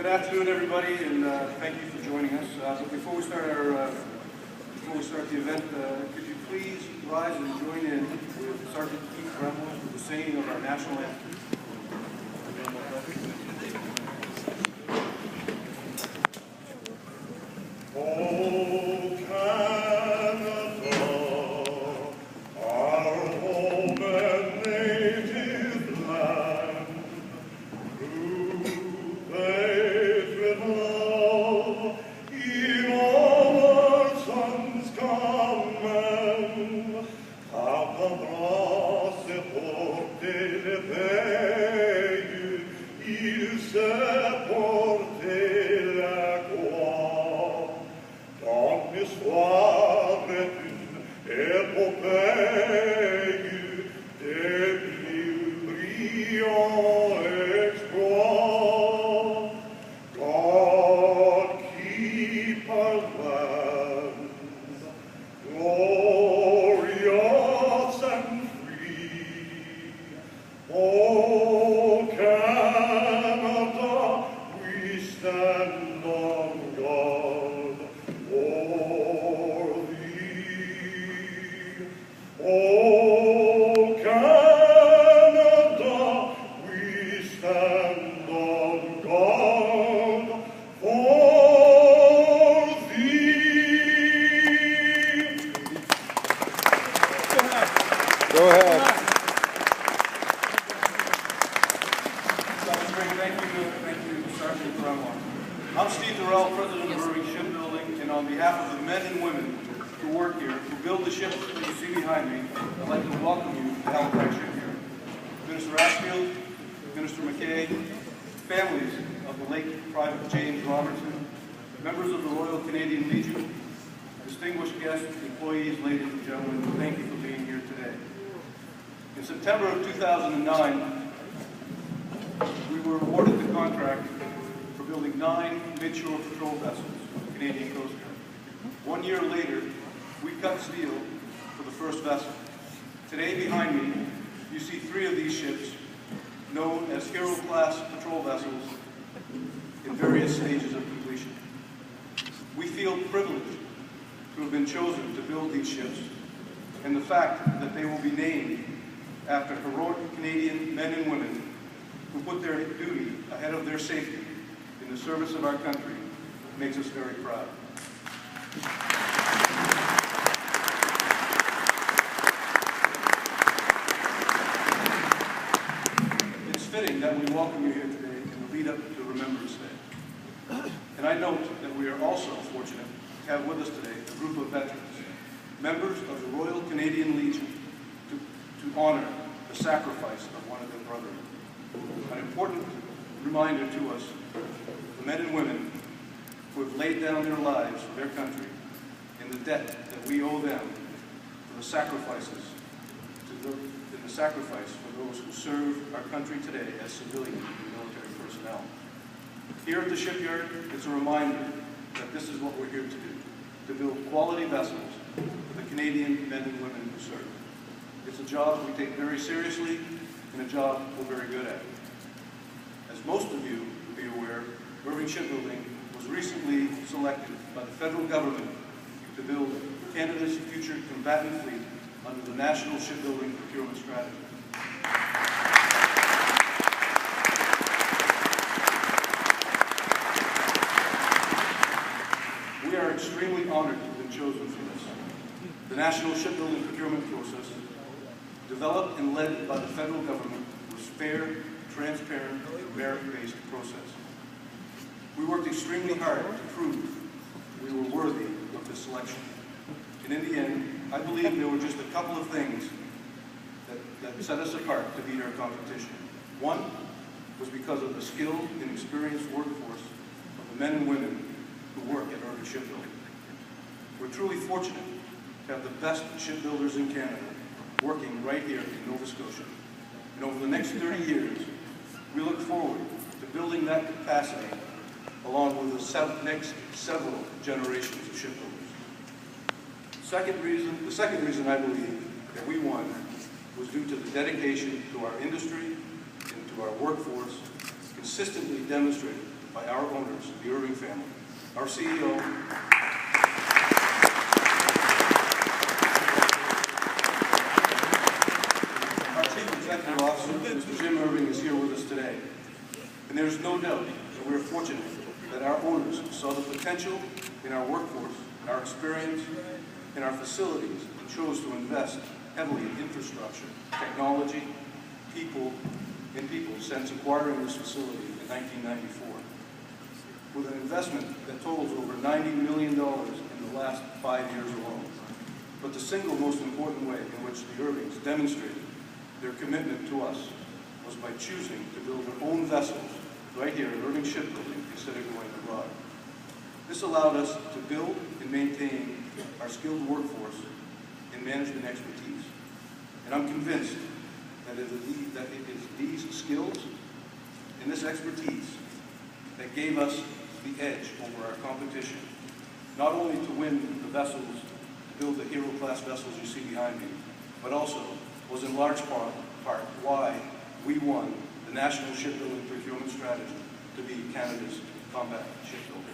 Good afternoon, everybody, and thank you for joining us. But before we start the event, could you please rise and join in with Sergeant Keith Bramwell with the singing of our national anthem. I'm Steve Durrell, President of Irving Shipbuilding, and on behalf of the men and women who work here, who build the ships that you see behind me, I'd like to welcome you to Halifax Shipyard. Minister Ashfield, Minister McKay, families of the late Private James Robertson, members of the Royal Canadian Legion, distinguished guests, employees, ladies and gentlemen, thank you for being here today. In September of 2009, we were awarded the contract for building 9 midshore patrol vessels for the Canadian Coast Guard. 1 year later, we cut steel for the first vessel. Today, behind me, you see 3 of these ships, known as Hero-class patrol vessels, in various stages of completion. We feel privileged to have been chosen to build these ships, and the fact that they will be named after heroic Canadian men and women who put their duty ahead of their safety in the service of our country makes us very proud. It's fitting that we welcome you here today in the lead up to Remembrance Day. And I note that we are also fortunate to have with us today a group of veterans, members of the Royal Canadian Legion, to honor the sacrifice of one of their brethren. An important reminder to us, the men and women who have laid down their lives for their country, and the debt that we owe them for the sacrifices, in the sacrifice for those who serve our country today as civilian and military personnel. Here at the shipyard, it's a reminder that this is what we're here to do, to build quality vessels for the Canadian men and women who serve. It's a job we take very seriously and a job we're very good at. As most of you will be aware, Irving Shipbuilding was recently selected by the federal government to build Canada's future combatant fleet under the National Shipbuilding Procurement Strategy. We are extremely honored to have been chosen for this. The National Shipbuilding Procurement process, developed and led by the federal government, was fair, transparent, and merit-based process. We worked extremely hard to prove we were worthy of this selection. And in the end, I believe there were just a couple of things that set us apart to beat our competition. One was because of the skilled and experienced workforce of the men and women who work at Irving Shipbuilding. We're truly fortunate to have the best shipbuilders in Canada working right here in Nova Scotia. And over the next 30 years, we look forward to building that capacity along with the next several generations of shipbuilders. The second reason I believe that we won was due to the dedication to our industry and to our workforce, consistently demonstrated by our owners, the Irving family. Our CEO, our Chief Executive Officer, Mr. Jim Irving, is here with us today. And there's no doubt that we're fortunate that our owners saw the potential in our workforce, our experience, in our facilities, and chose to invest heavily in infrastructure, technology, people since acquiring this facility in 1994. With an investment that totals over $90 million in the last 5 years alone. But the single most important way in which the Irvings demonstrated their commitment to us was by choosing to build their own vessels right here at Irving Shipbuilding instead of going abroad. This allowed us to build and maintain our skilled workforce in management expertise. And I'm convinced that it is these skills and this expertise that gave us the edge over our competition, not only to win the vessels, to build the hero-class vessels you see behind me, but also was in large part why we won the National Shipbuilding Procurement Strategy to be Canada's combat shipbuilder.